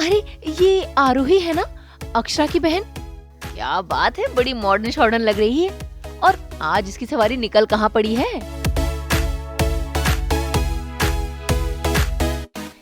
अरे ये आरोही है ना, अक्षरा की बहन। क्या बात है, बड़ी मॉडर्न शॉर्डन लग रही है। और आज इसकी सवारी निकल कहाँ पड़ी है?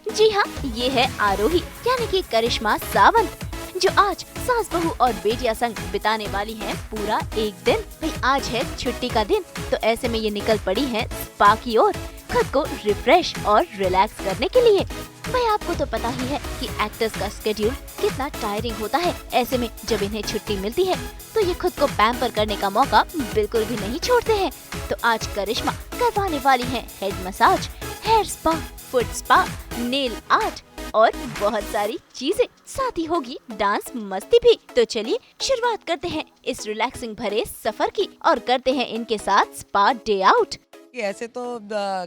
जी हाँ, ये है आरोही यानी कि करिश्मा सावंत, जो आज सास बहू और बेटिया संग बिताने वाली हैं पूरा एक दिन। भाई आज है छुट्टी का दिन, तो ऐसे में ये निकल पड़ी हैं स्पा की ओर, खुद को रिफ्रेश और रिलैक्स करने के लिए। भाई आपको तो पता ही है कि एक्टर्स का स्केड्यूल कितना टायरिंग होता है। ऐसे में जब इन्हें छुट्टी मिलती है तो ये खुद को पैम्पर करने का मौका बिल्कुल भी नहीं छोड़ते हैं। तो आज करिश्मा करवाने वाली है head massage, hair spa, foot spa, nail art और बहुत सारी चीजें, साथ ही होगी डांस मस्ती भी। तो चलिए शुरुआत करते हैं इस रिलैक्सिंग भरे सफर की और करते हैं इनके साथ स्पा डे आउट। ऐसे तो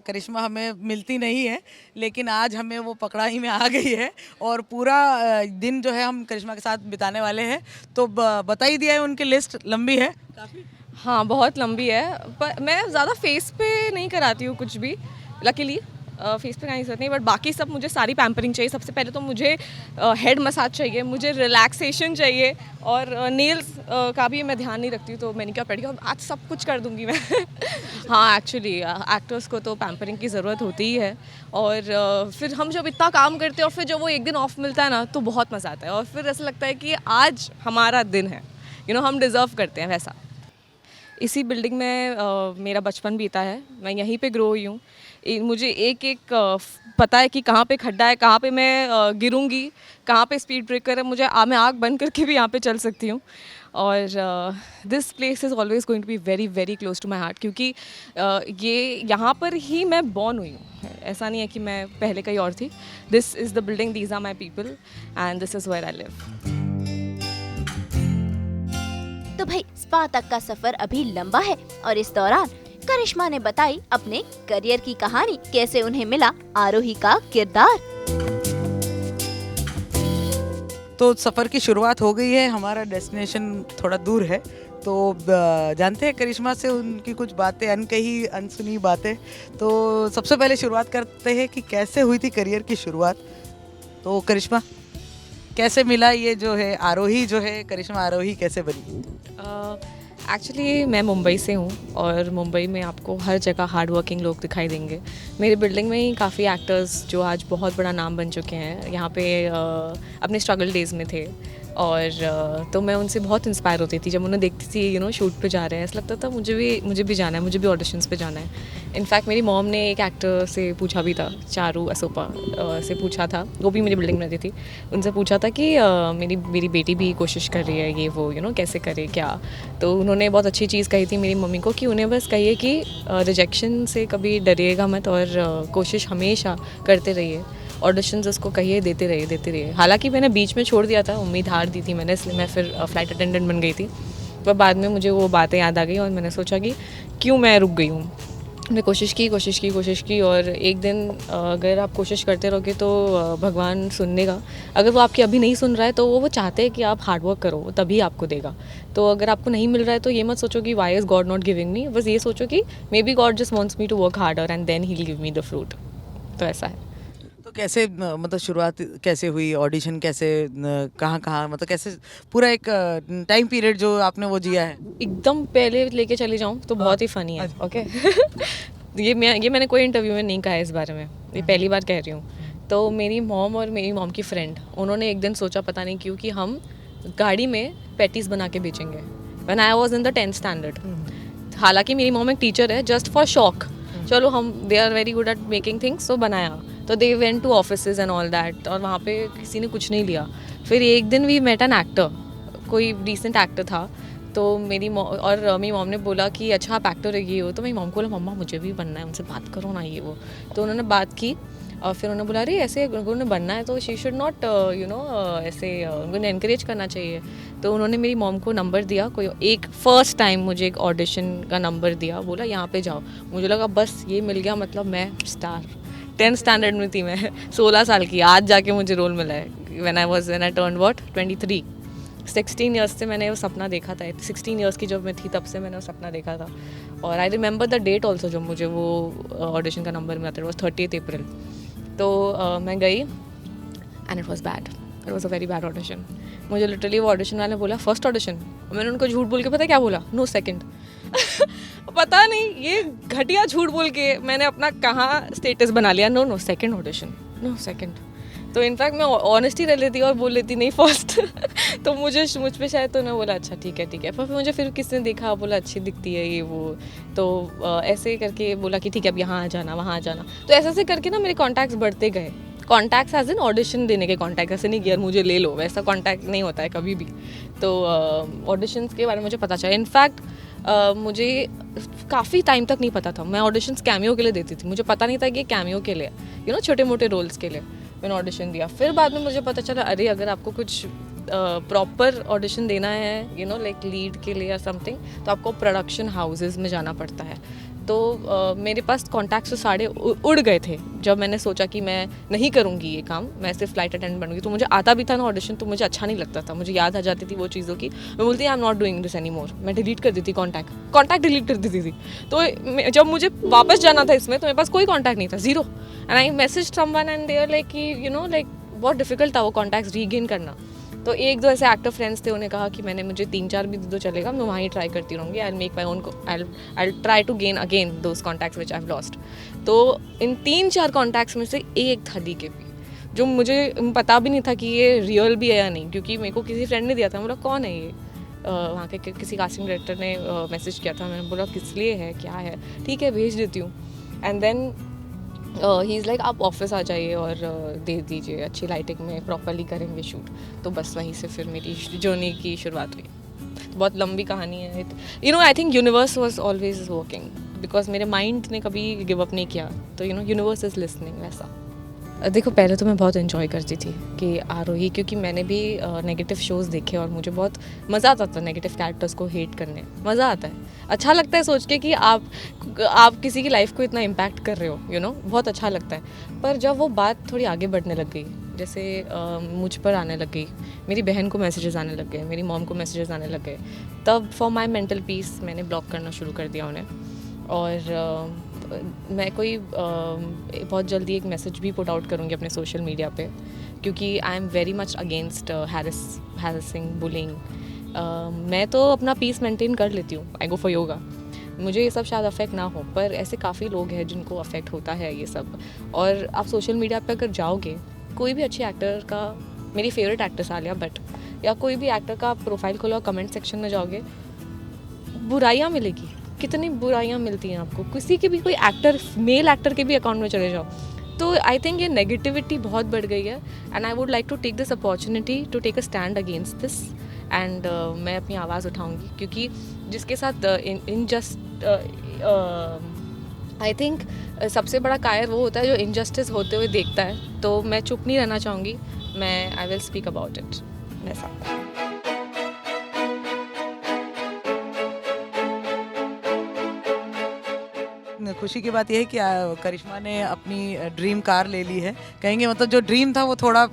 करिश्मा हमें मिलती नहीं है, लेकिन आज हमें वो पकड़ाई में आ गई है और पूरा दिन जो है हम करिश्मा के साथ बिताने वाले हैं। तो बता ही दिया है, उनकी लिस्ट लंबी है काफ़ी। हाँ बहुत लंबी है, पर मैं ज़्यादा फेस पे नहीं कराती हूँ कुछ भी, लकीली फेस पे नहीं करती, बट बाकी सब मुझे सारी पैम्परिंग चाहिए। सबसे पहले तो मुझे हेड मसाज चाहिए, मुझे रिलैक्सेशन चाहिए और नेल्स का भी मैं ध्यान नहीं रखती हूँ, तो मैनिक्योर पेडिक्योर आज सब कुछ कर दूँगी मैं। हाँ एक्चुअली एक्टर्स को तो पैम्परिंग की ज़रूरत होती ही है, और फिर हम जब इतना काम करते हैं और फिर जब वो एक दिन ऑफ मिलता है ना, तो बहुत मज़ा आता है और फिर ऐसा लगता है कि आज हमारा दिन है, हम डिज़र्व करते हैं वैसा। इसी बिल्डिंग में मेरा बचपन बीता है, मैं यहीं पे ग्रो हुई हूँ। मुझे एक एक पता है कि कहाँ पे खड्डा है, कहाँ पे मैं गिरूंगी, कहाँ पे स्पीड ब्रेकर है। मैं आँख बंद करके भी यहाँ पे चल सकती हूँ। और this place is always going to be very very close to my heart, क्योंकि ये यहाँ पर ही मैं बॉर्न हुई हूँ। ऐसा नहीं है कि मैं पहले कहीं और थी। This is the building, these are my people and this is where I live. तो भाई स्पा तक का सफर अभी लंबा है और इस दौरान करिश्मा ने बताई अपने करियर की कहानी, कैसे उन्हें मिला आरोही का किरदार। तो सफ़र की शुरुआत हो गई है, हमारा डेस्टिनेशन थोड़ा दूर है, तो जानते हैं करिश्मा से उनकी कुछ बातें, अनकही अनसुनी बातें। तो सबसे पहले शुरुआत करते हैं कि कैसे हुई थी करियर की शुरुआत। तो करिश्मा, कैसे मिला ये जो है आरोही, जो है करिश्मा आरोही कैसे बनी? एक्चुअली मैं मुंबई से हूँ और मुंबई में आपको हर जगह हार्ड वर्किंग लोग दिखाई देंगे। मेरी बिल्डिंग में ही काफ़ी एक्टर्स जो आज बहुत बड़ा नाम बन चुके हैं यहाँ पे अपने स्ट्रगल डेज़ में थे, और तो मैं उनसे बहुत इंस्पायर होती थी जब उन्हें देखती थी शूट पे जा रहे हैं। ऐसा लगता था मुझे भी जाना है, मुझे भी ऑडिशंस पे जाना है। इनफैक्ट मेरी मॉम ने एक एक्टर से पूछा भी था, चारू असोपा से पूछा था, वो भी मेरी बिल्डिंग में रहती थी। उनसे पूछा था कि मेरी बेटी भी कोशिश कर रही है, ये वो कैसे करे क्या। तो उन्होंने बहुत अच्छी चीज़ कही थी मेरी मम्मी को कि उन्हें बस कहिए कि रिजेक्शन से कभी डरिएगा मत और कोशिश हमेशा करते रहिए, ऑडिशंस उसको कहिए देते रहिए। हालांकि मैंने बीच में छोड़ दिया था, उम्मीद हार दी थी मैंने, इसलिए मैं फिर फ्लाइट अटेंडेंट बन गई थी। पर बाद में मुझे वो बातें याद आ गई और मैंने सोचा कि क्यों मैं रुक गई हूँ। मैंने कोशिश की और एक दिन अगर आप कोशिश करते रहोगे तो भगवान सुन लेगा। अगर वो आपकी अभी नहीं सुन रहा है तो वो चाहते हैं कि आप हार्ड वर्क करो, तभी आपको देगा। तो अगर आपको नहीं मिल रहा है तो ये मत सोचो कि why is God not giving me, बस ये सोचो कि maybe God just wants me to work harder and then he will give me the fruit. तो ऐसा है। तो कैसे मतलब शुरुआत कैसे हुई, ऑडिशन कैसे, कहाँ मतलब कैसे पूरा एक टाइम पीरियड जो आपने वो जिया है? एकदम पहले लेके चली जाऊँ तो बहुत ही फ़नी है। ओके ये मैंने कोई इंटरव्यू में नहीं कहा है इस बारे में, ये पहली बार कह रही हूँ। तो मेरी मॉम और मेरी मॉम की फ्रेंड, उन्होंने एक दिन सोचा पता नहीं क्यों कि हम गाड़ी में पैटीज़ बना के बेचेंगे। When I was in the 10th standard. हालांकि मेरी मॉम एक टीचर है, जस्ट फॉर शौक, चलो हम they are very good at making things, तो बनाया। तो they went to offices and all that, और वहाँ पे किसी ने कुछ नहीं लिया। फिर एक दिन वी मेट एन एक्टर, कोई डिसेंट एक्टर था। तो मेरी मॉम ने बोला कि अच्छा आप एक्टर है ये हो। तो मेरी मॉम को बोला मम्मा मुझे भी बनना है, उनसे बात करो ना ये वो। तो उन्होंने बात की और फिर उन्होंने बोला अरे ऐसे उन्होंने बनना है तो शी शुड नॉट ऐसे उन्हें एनकरेज करना चाहिए। तो उन्होंने मेरी मॉम को नंबर दिया, कोई एक फर्स्ट टाइम मुझे एक ऑडिशन का नंबर दिया, बोला यहाँ पे जाओ। मुझे लगा बस ये मिल गया, मतलब मैं स्टार। 10th स्टैंडर्ड में थी मैं, 16 साल की, आज जाके मुझे रोल मिला है। व्हेन आई टर्न 23, 16 ईयर्स से मैंने वो सपना देखा था। 16 ईयर्स की जब मैं थी तब से मैंने वो सपना देखा था। और I remember the date also जब मुझे वो ऑडिशन का नंबर मिला था, इट वॉज 30th अप्रैल। तो मैं गई and it was bad. It was a very bad audition. मुझे लिटरली वो ऑडिशन वाले ने बोला फर्स्ट ऑडिशन, मैंने उनको झूठ बोल के पता है क्या बोला, नो सेकंड. पता नहीं ये घटिया झूठ बोल के मैंने अपना कहाँ स्टेटस बना लिया, no second audition, no second. तो इनफैक्ट मैं ऑनेस्टी रह लेती और बोल लेती नहीं फर्स्ट. तो मुझ पे शायद तो उन्होंने बोला अच्छा ठीक है. पर मुझे फिर किसने देखा, बोला अच्छी दिखती है ये वो, तो ऐसे करके बोला कि ठीक है अब यहाँ आ जाना वहाँ आ जाना. तो ऐसे करके ना मेरे कॉन्टैक्ट्स बढ़ते गए. कॉन्टैक्ट्स एज इन ऑडिशन देने के कॉन्टैक्ट, ऐसे नहीं कि यार मुझे ले लो, वैसा कॉन्टैक्ट नहीं होता है कभी भी. तो ऑडिशंस के बारे में मुझे पता चला. इनफैक्ट मुझे काफ़ी टाइम तक नहीं पता था. मैं ऑडिशंस कैमियो के लिए देती थी, मुझे पता नहीं था कि ये कैमियो के लिए, यू नो छोटे मोटे रोल्स के लिए मैंने ऑडिशन दिया. फिर बाद में मुझे पता चला अरे अगर आपको कुछ प्रॉपर ऑडिशन देना है, यू नो लाइक लीड के लिए या समथिंग, तो आपको प्रोडक्शन हाउसेस में जाना पड़ता है. तो मेरे पास कॉन्टैक्ट्स तो सारे उड़ गए थे जब मैंने सोचा कि मैं नहीं करूँगी ये काम, मैं सिर्फ फ्लाइट अटेंड बनूंगी. तो मुझे आता भी था ना ऑडिशन, तो मुझे अच्छा नहीं लगता था, मुझे याद आ जाती थी वो चीज़ों की. मैं बोलती I am not doing this any more, मैं डिलीट कर देती कॉन्टैक्ट डिलीट कर देती थी. तो जब मुझे वापस जाना था इसमें, तो मेरे पास कोई कॉन्टैक्ट नहीं था, zero. And I message someone and they are like कि यू नो लाइक बहुत डिफिकल्ट था वो कॉन्टैक्ट्स रीगेन करना. तो एक दो ऐसे एक्टर फ्रेंड्स थे, उन्हें कहा कि मैंने मुझे 3-4 भी दे दो चलेगा, मैं वहीं ट्राई करती रहूँगी. I make my own, I try to gain again those contacts which I have lost. तो इन 3-4 कॉन्टैक्ट्स में से एक था DKP, जो मुझे पता भी नहीं था कि ये रियल भी है या नहीं, क्योंकि मेरे को किसी फ्रेंड ने दिया था. बोला कौन है ये, वहाँ के किसी कास्टिंग डायरेक्टर ने मैसेज किया था. मैंने बोला किस लिए है, क्या है, ठीक है भेज देती हूँ. And then he is like आप ऑफिस आ जाइए और दे दीजिए, अच्छी लाइटिंग में प्रॉपरली करेंगे शूट. तो बस वहीं से फिर मेरी जर्नी की शुरुआत हुई. बहुत लंबी कहानी है. You know I think universe was always working, because मेरे माइंड ने कभी गिव अप नहीं किया. तो you know universe is listening. वैसा देखो, पहले तो मैं बहुत इन्जॉय करती थी कि आरोही, क्योंकि मैंने भी नेगेटिव शोज़ देखे और मुझे बहुत मज़ा आता था नेगेटिव कैरेक्टर्स को हेट करने. मज़ा आता है, अच्छा लगता है सोच के कि आप किसी की लाइफ को इतना इम्पैक्ट कर रहे हो, यू नो बहुत अच्छा लगता है. पर जब वो बात थोड़ी आगे बढ़ने लग गई, जैसे मुझ पर आने लग गई, मेरी बहन को मैसेजेस आने लग गए, मेरी मॉम को मैसेजेस आने लग गए, तब फॉर माई मेंटल पीस मैंने ब्लॉक करना शुरू कर दिया उन्हें. और मैं कोई बहुत जल्दी एक मैसेज भी पुट आउट करूँगी अपने सोशल मीडिया पे, क्योंकि I am very much against harassing, bullying. मैं तो अपना पीस मेंटेन कर लेती हूँ, आई गो फॉर योगा. मुझे ये सब शायद अफेक्ट ना हो, पर ऐसे काफ़ी लोग हैं जिनको अफेक्ट होता है ये सब. और आप सोशल मीडिया पे अगर जाओगे, कोई भी अच्छे एक्टर का, मेरी फेवरेट एक्ट्रेस आलिया भट्ट, या कोई भी एक्टर का प्रोफाइल खोलो, कमेंट सेक्शन में जाओगे, बुराइयाँ मिलेगी. कितनी बुराइयाँ मिलती हैं आपको, किसी के भी, कोई एक्टर, मेल एक्टर के भी अकाउंट में चले जाओ. तो आई थिंक ये नेगेटिविटी बहुत बढ़ गई है. And I would like to take this opportunity to take a stand against this. And मैं अपनी आवाज़ उठाऊंगी, क्योंकि जिसके साथ इनजस्ट, आई थिंक सबसे बड़ा कायर वो होता है जो इनजस्टिस होते हुए देखता है. तो मैं चुप नहीं रहना चाहूँगी, मैं I will speak about it. ऐसा खुशी की बात यह है कि करिश्मा ने अपनी ड्रीम कार ले ली है. कहेंगे मतलब जो ड्रीम था वो थोड़ा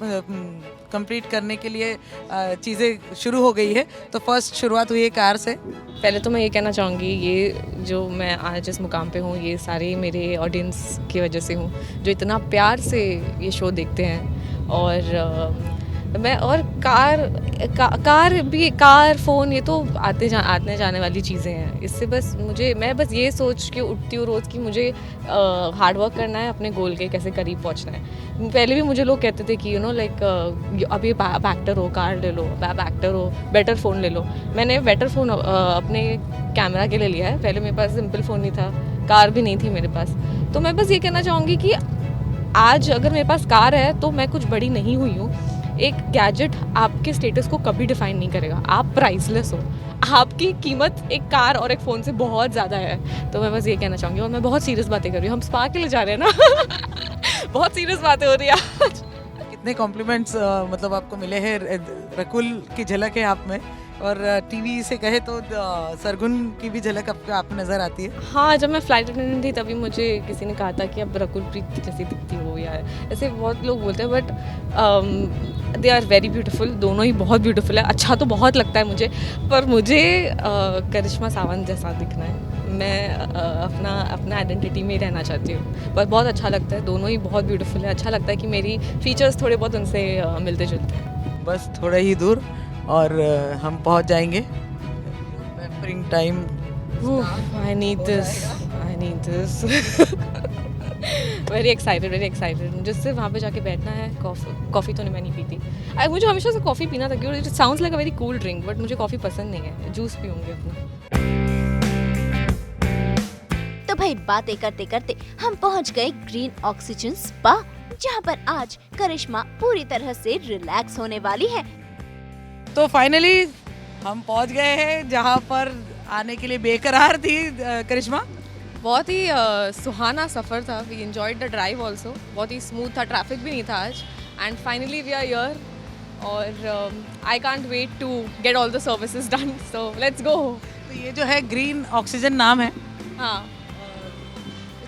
कंप्लीट करने के लिए चीज़ें शुरू हो गई है. तो फर्स्ट शुरुआत हुई है कार से. पहले तो मैं ये कहना चाहूँगी, ये जो मैं आज जिस मुकाम पे हूँ, ये सारे मेरे ऑडियंस की वजह से हूँ, जो इतना प्यार से ये शो देखते हैं. और मैं, और कार फ़ोन ये तो आते जाने वाली चीज़ें हैं. इससे बस मैं बस ये सोच के उठती हूँ रोज़ कि मुझे हार्ड वर्क करना है, अपने गोल के कैसे करीब पहुँचना है. पहले भी मुझे लोग कहते थे कि यू नो लाइक अब ये आप एक्टर हो, कार ले लो, आप एक्टर हो, बेटर फ़ोन ले लो. मैंने बेटर फ़ोन अपने कैमरा के लिए लिया है. पहले मेरे पास सिंपल फ़ोन नहीं था, कार भी नहीं थी मेरे पास. तो मैं बस ये कहना चाहूँगी कि आज अगर मेरे पास कार है तो मैं कुछ बड़ी नहीं हुई हूँ. एक गैजेट आपके स्टेटस को कभी डिफाइन नहीं करेगा. आप प्राइसलेस हो, आपकी कीमत एक कार और एक फ़ोन से बहुत ज़्यादा है. तो मैं बस ये कहना चाहूँगी. और मैं बहुत सीरियस बातें कर रही हूँ, हम स्पा के लिए जा रहे हैं ना. बहुत सीरियस बातें हो रही है आज. कितने कॉम्प्लीमेंट्स मतलब आपको मिले हैं. रकुल की झलक है आप में, और टीवी से कहे तो सरगुन की भी झलक आप में नज़र आती है. हाँ, जब मैं फ्लाइट अटेंडेंट थी तभी मुझे किसी ने कहा था कि अब रकुल प्रीत जैसी दिखती हो, या ऐसे बहुत लोग बोलते हैं. But they are very beautiful, दोनों ही बहुत ब्यूटीफुल है. अच्छा तो बहुत लगता है मुझे, पर मुझे करिश्मा सावंत जैसा दिखना है. मैं अपना आइडेंटिटी में ही रहना चाहती हूँ. पर बहुत अच्छा लगता है, दोनों ही बहुत ब्यूटीफुल है. अच्छा लगता है कि मेरी फीचर्स थोड़े बहुत उनसे मिलते जुलते हैं. बस थोड़ा ही दूर और हम पहुंच जाएंगे। Papering time. I need this. I need this. Very excited. मुझे सिर्फ वहाँ पे जाके बैठना है। कॉफ़ी तो मैं नहीं पीती। मुझे हमेशा से कॉफ़ी पीना था क्योंकि it sounds like a very cool drink, but मुझे कॉफ़ी पसंद नहीं है। जूस पीऊँगी अपना। तो भाई बातें करते करते हम पहुंच गए ग्रीन ऑक्सीजन स्पा, जहां पर आज करिश्मा पूरी तरह से रिलैक्स होने वाली है। तो फाइनली हम पहुंच गए हैं जहां पर आने के लिए बेकरार थी करिश्मा। बहुत ही सुहाना सफ़र था। We enjoyed the drive also. बहुत ही स्मूथ था, ट्रैफिक भी नहीं था आज। And finally we are here और I can't wait to get all the services done, so let's go. तो ये जो है ग्रीन ऑक्सीजन नाम है। हाँ,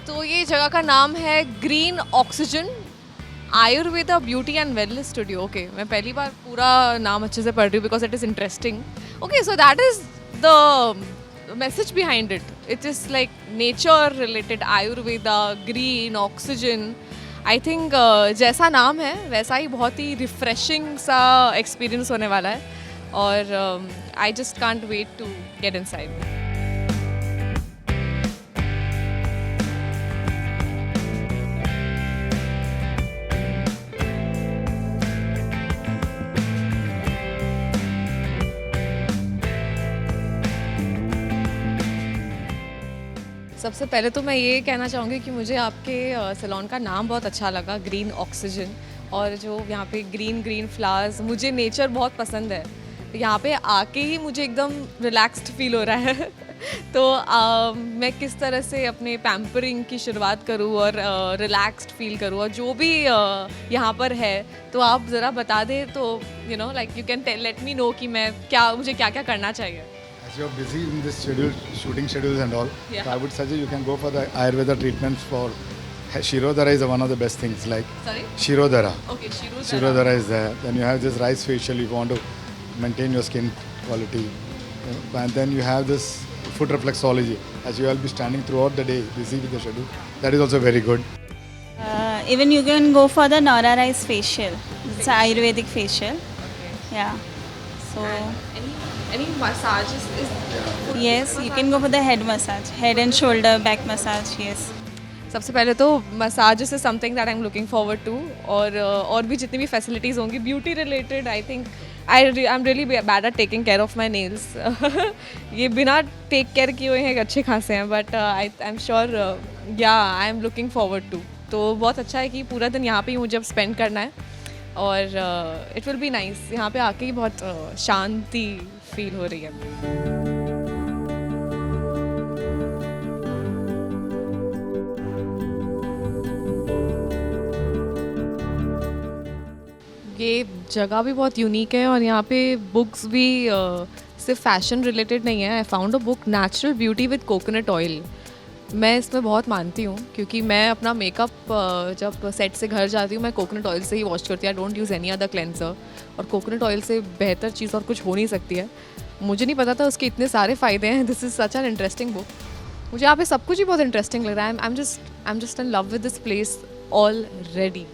तो ये जगह का नाम है green oxygen Ayurveda beauty and wellness studio. Okay, मैं पहली बार पूरा नाम अच्छे से पढ़ रही हूँ because it is interesting. Okay, so that is the message behind it. It is like nature related, Ayurveda, green oxygen. I think जैसा नाम है वैसा ही बहुत ही रिफ्रेशिंग सा एक्सपीरियंस होने वाला है और I just can't wait to get inside. सबसे पहले तो मैं ये कहना चाहूँगी कि मुझे आपके सैलून का नाम बहुत अच्छा लगा, ग्रीन ऑक्सीजन। और जो यहाँ पे ग्रीन फ्लावर्स, मुझे नेचर बहुत पसंद है। यहाँ पे आके ही मुझे एकदम रिलैक्स्ड फील हो रहा है। तो मैं किस तरह से अपने पैम्परिंग की शुरुआत करूँ और रिलैक्स्ड फील करूँ, और जो भी यहाँ पर है तो आप ज़रा बता दें तो you know like you can let me know कि मुझे क्या क्या करना चाहिए। As you're busy in this schedule, shooting schedules and all, Yeah. so I would suggest you can go for the Ayurveda treatments for Shirodhara is one of the best things, like Sorry? Shirodhara. Okay, Shirodhara is there. Then you have this rice facial if you want to maintain your skin quality. And then you have this foot reflexology, as you will be standing throughout the day, busy with the schedule. That is also very good. Even you can go for the Nora Rice facial. It's an Ayurvedic facial. Okay. Yeah. So Any massages is yes, you can go for the head massage, head and shoulder, back massage. Yes. सबसे पहले तो massages is something that I am looking forward to, और भी जितनी भी facilities होंगी beauty related, I think I am really bad at taking care of my nails. ये बिना टेक केयर किए हुए हैं अच्छे खासे हैं, but I am sure I am looking forward to. तो बहुत अच्छा है कि पूरा दिन यहाँ पे ही मुझे अब स्पेंड करना है और इट विल बी नाइस। यहाँ पे आके ही बहुत शांति फील हो रही है। ये जगह भी बहुत यूनिक है और यहाँ पे बुक्स भी सिर्फ फैशन रिलेटेड नहीं है। I found a book natural beauty with coconut oil. मैं इसमें बहुत मानती हूँ क्योंकि मैं अपना मेकअप जब सेट से घर जाती हूँ मैं कोकोनट ऑयल से ही वॉश करती हूँ। I don't use any other cleanser, और कोकोनट ऑयल से बेहतर चीज़ और कुछ हो नहीं सकती है। मुझे नहीं पता था उसके इतने सारे फ़ायदे हैं। This is such an interesting book. मुझे यहाँ पे सब कुछ ही बहुत इंटरेस्टिंग लग रहा है। I am just in love with this place already.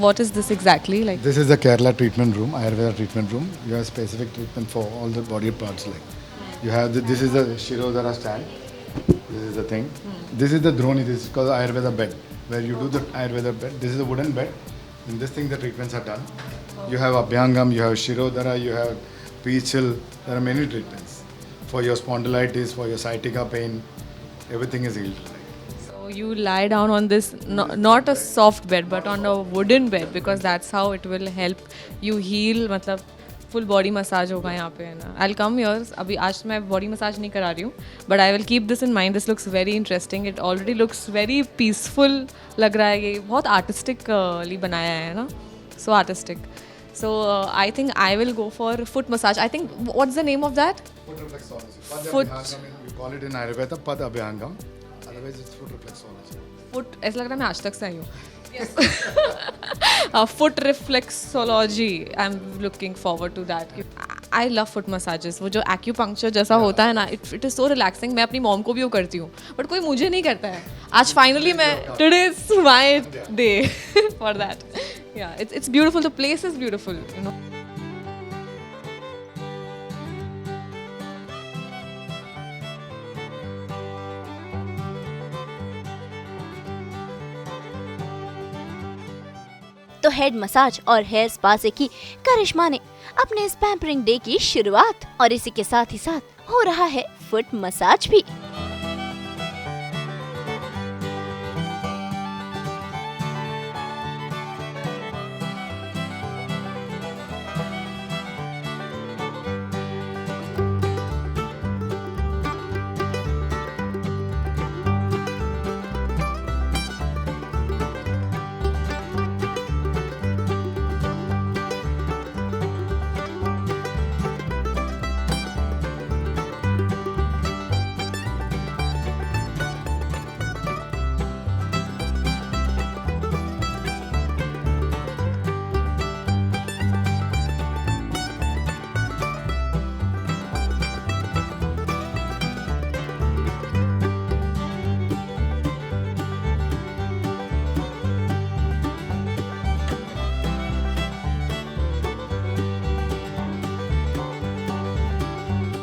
What is this exactly like? This is the Kerala treatment room, Ayurveda treatment room. You have specific treatment for all the body parts. Like you have this is the Shirodhara stand. This is the thing. This is the Dhroni. This is called Ayurveda bed, where you do the Ayurveda bed. This is a wooden bed. In this thing, the treatments are done. You have Abhyangam, you have Shirodhara, you have Peachil. There are many treatments for your spondylitis, for your sciatica pain. Everything is healed. So you lie down on this, not a soft bed, but on a wooden bed, because that's how it will help you heal. मतलब full body massage होगा यहाँ पे, है ना। I will come here. अभी आज मैं body massage नहीं करा रही हूँ, but I will keep this in mind. This looks very interesting. It already looks very peaceful लग रहा है। ये बहुत आर्टिस्टिकली बनाया है ना, सो artistic. So I think I will go for foot massage. I think what's the name of that? Foot reflexology. Foot- We call it in Ayurveda Pad Abhyangam. Otherwise, it's foot reflexology. Foot, ऐसा लग रहा है मैं आज तक से आई हूँ। Foot reflexology. I'm looking forward to that. I love foot massages. वो जो acupuncture जैसा होता है ना, it is so relaxing. मैं अपनी मॉम को भी वो करती हूँ, but कोई मुझे नहीं करता है। आज finally मैं, today is my day for that. Yeah, it's beautiful. The place is beautiful, you know. तो हेड मसाज और हेयर स्पा से की करिश्मा ने अपने इस पैम्परिंग डे की शुरुआत, और इसी के साथ ही साथ हो रहा है फुट मसाज भी।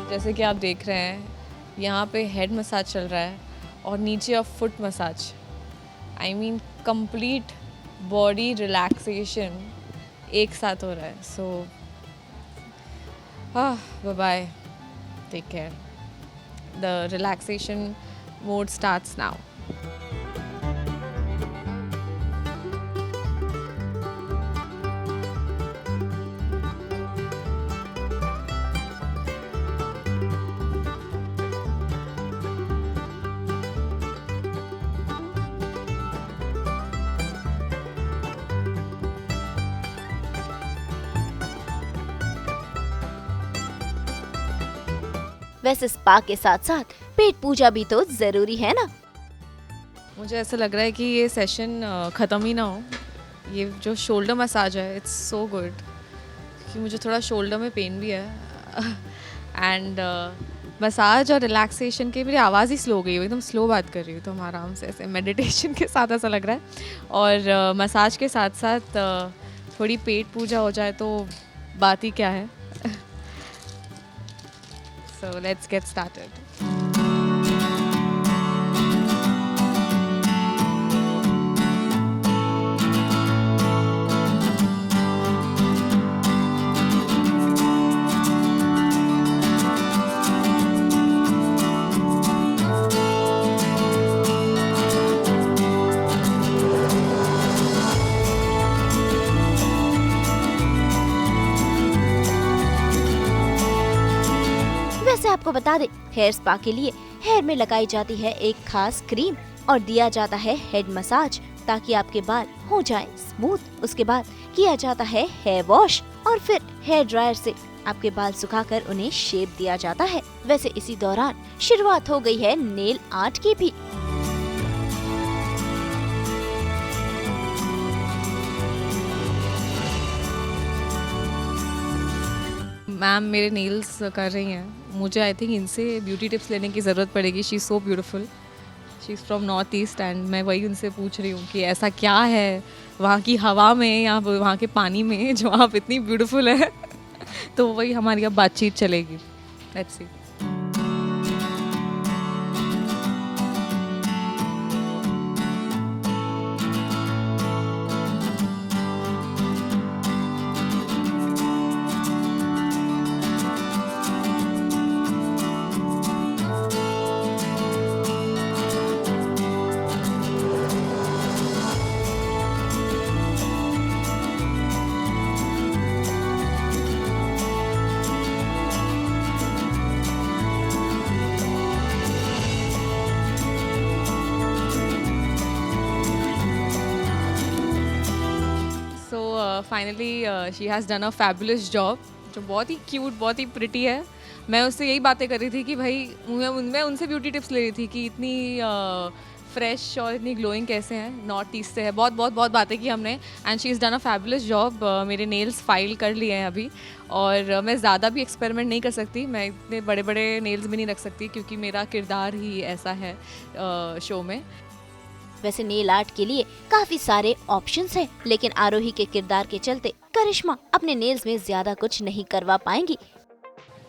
जैसे कि आप देख रहे हैं, यहाँ पे हेड मसाज चल रहा है और नीचे अब foot massage. I mean complete body relaxation एक साथ हो रहा है। So bye bye, take care. The relaxation mode starts now. वैसे स्पा के साथ साथ पेट पूजा भी तो जरूरी है ना। मुझे ऐसा लग रहा है कि ये सेशन ख़त्म ही ना हो। ये जो शोल्डर मसाज है, इट्स सो गुड, कि मुझे थोड़ा शोल्डर में पेन भी है। एंड मसाज और रिलैक्सेशन के, मेरी आवाज़ ही स्लो हो गई, एकदम स्लो बात कर रही हूँ, तो हम आराम से ऐसे मेडिटेशन के साथ ऐसा लग रहा है। और मसाज के साथ साथ थोड़ी पेट पूजा हो जाए तो बात ही क्या है। So let's get started. वैसे आपको बता दे, हेयर स्पा के लिए हेयर में लगाई जाती है एक खास क्रीम और दिया जाता है हेड मसाज, ताकि आपके बाल हो जाएं स्मूथ। उसके बाद किया जाता है हेयर वॉश और फिर हेयर ड्रायर से आपके बाल सुखाकर उन्हें शेप दिया जाता है। वैसे इसी दौरान शुरुआत हो गई है नेल आर्ट की भी। मैम मेरे नेल्स कर रही हैं। मुझे आई थिंक इनसे ब्यूटी टिप्स लेने की ज़रूरत पड़ेगी। She is so beautiful, she is from north east, and मैं वही उनसे पूछ रही हूँ कि ऐसा क्या है वहाँ की हवा में या वहाँ के पानी में जो आप इतनी ब्यूटीफुल है। तो वही हमारी अब बातचीत चलेगी। Let's see. Finally she has done a fabulous job, जो बहुत ही क्यूट, बहुत ही प्रिटी है। मैं उससे यही बातें कर रही थी कि भाई मैं उनसे ब्यूटी टिप्स ले रही थी कि इतनी फ्रेश और इतनी ग्लोइंग कैसे हैं, नॉर्थ ईस्ट से है। बहुत बहुत बहुत बातें की हमने, and she is done a fabulous job. मेरे नेल्स फाइल कर लिए हैं अभी, और मैं ज़्यादा भी एक्सपेरिमेंट नहीं कर सकती। मैं इतने बड़े बड़े नेल्स भी नहीं रख सकती, क्योंकि मेरा किरदार ही ऐसा है शो में। वैसे नेल आर्ट के लिए काफी सारे ऑप्शंस हैं, लेकिन आरोही के किरदार के चलते करिश्मा अपने नेल्स में ज्यादा कुछ नहीं करवा पाएंगी।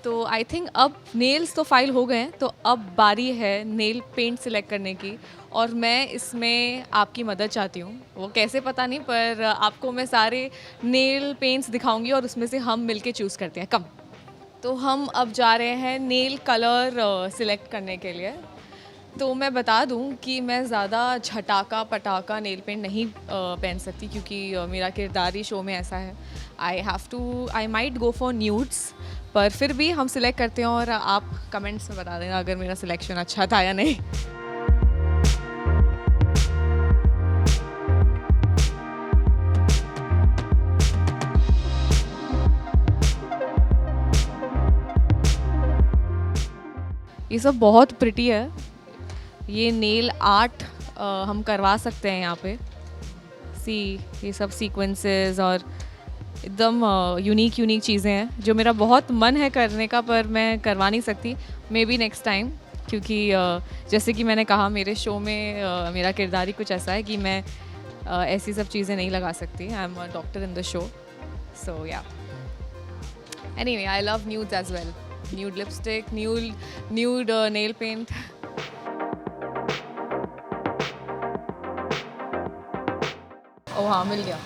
तो आई थिंक अब नेल्स तो फाइल हो गए हैं, तो अब बारी है नेल पेंट सिलेक्ट करने की, और मैं इसमें आपकी मदद चाहती हूँ। वो कैसे पता नहीं, पर आपको मैं सारे नेल पेंट्स दिखाऊंगी और उसमें से हम मिलके चूज़ करते हैं। कम तो हम अब जा रहे हैं नेल कलर सिलेक्ट करने के लिए। तो मैं बता दूं कि मैं ज़्यादा झटाका पटाका नेल पेंट नहीं पहन सकती, क्योंकि मेरा किरदार ही शो में ऐसा है। I might go for nudes, पर फिर भी हम सिलेक्ट करते हैं और आप कमेंट्स में बता देना अगर मेरा सिलेक्शन अच्छा था या नहीं। ये सब बहुत प्रिटी है। ये नेल आर्ट हम करवा सकते हैं यहाँ पे। ये सब सीक्वेंसेस और एकदम यूनिक चीज़ें हैं जो मेरा बहुत मन है करने का, पर मैं करवा नहीं सकती। मे बी नेक्स्ट टाइम, क्योंकि जैसे कि मैंने कहा मेरे शो में मेरा किरदार ही कुछ ऐसा है कि मैं ऐसी सब चीज़ें नहीं लगा सकती। I am a doctor in the show, so yeah. Anyway, I love nudes as well. Nude lipstick, nude nail paint. Oh हाँ, मिल गया।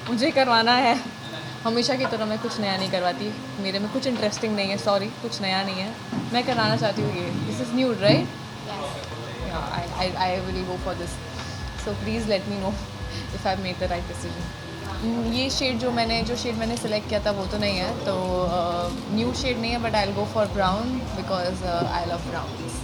मुझे करवाना है। हमेशा की तरह मैं कुछ नया नहीं करवाती, मेरे में कुछ इंटरेस्टिंग नहीं है, सॉरी, कुछ नया नहीं है। मैं कराना चाहती हूँ ये। This is nude, right? I will go for this, so please let me know if I made the right decision. ये शेड जो मैंने सेलेक्ट किया था वो तो नहीं है, तो न्यूड शेड नहीं है, but I will go for brown because I love brown.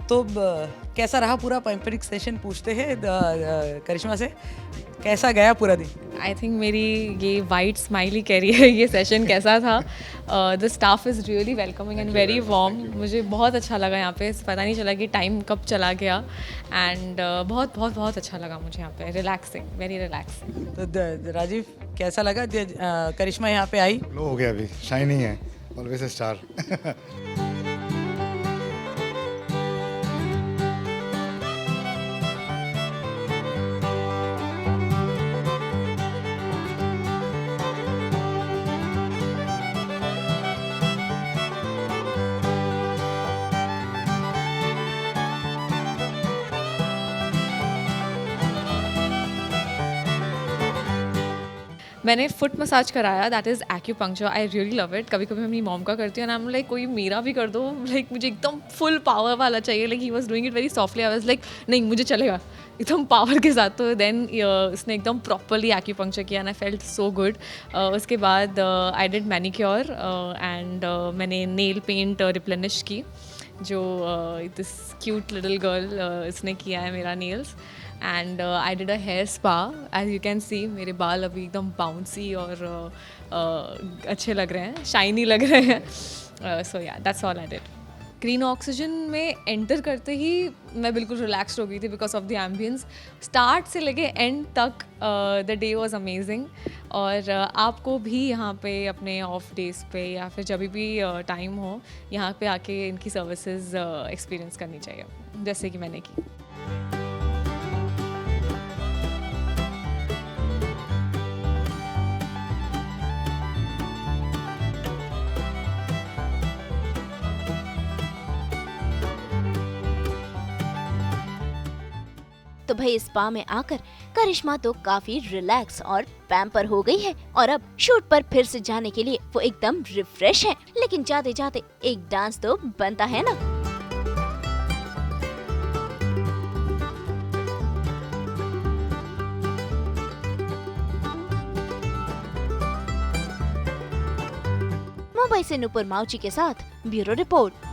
तो कैसा रहा पूरा पैम्परिक सेशन पूछते हैं करिश्मा से, कैसा गया पूरा दिन? आई थिंक मेरी ये वाइट स्माइली कह रही है ये सेशन कैसा था। The staff is really welcoming and very warm. मुझे बहुत अच्छा लगा यहाँ पे, पता नहीं चला कि टाइम कब चला गया। एंड बहुत बहुत बहुत अच्छा लगा मुझे यहाँ पे, रिलैक्सिंग, वेरी रिलैक्सिंग। तो राजीव कैसा लगा करिश्मा यहाँ पे आई? लो हो गया, अभी शाइनी है, ऑलवेज अ स्टार। मैंने फुट मसाज कराया, that is acupuncture. I really love it. कभी कभी मैं अपनी मॉम का करती हूँ, एंड लाइक कोई मेरा भी कर दो, लाइक मुझे एकदम फुल पावर वाला चाहिए। Like he was doing it very softly. I was like नहीं, मुझे चलेगा एकदम पावर के साथ। तो देन उसने एकदम प्रॉपरली एक्यूपंक्चर किया and I felt so good. उसके बाद आई डिड मैनिक्योर एंड मैंने नेल पेंट रिप्लेनिश की, जो दिस क्यूट लिटिल गर्ल इसने किया है मेरा nails. And I did a hair spa, as you can see मेरे बाल अभी एकदम बाउंसी और अच्छे लग रहे हैं, शाइनी लग रहे हैं। सो या, that's all I did. Green oxygen में एंटर करते ही मैं बिल्कुल रिलैक्स्ड हो गई थी because of the ambience. Start से लेके एंड तक द डे वॉज अमेजिंग। और आपको भी यहाँ पे अपने ऑफ डेज पे या फिर जब भी टाइम हो यहाँ पे आके इनकी सर्विसेज एक्सपीरियंस करनी चाहिए, जैसे कि मैंने की। तो भाई स्पा में आकर करिश्मा तो काफी रिलैक्स और पैम्पर हो गई है, और अब शूट पर फिर से जाने के लिए वो एकदम रिफ्रेश है। लेकिन जाते जाते एक डांस तो बनता है ना। मुंबई से नुपुर माउची के साथ ब्यूरो रिपोर्ट।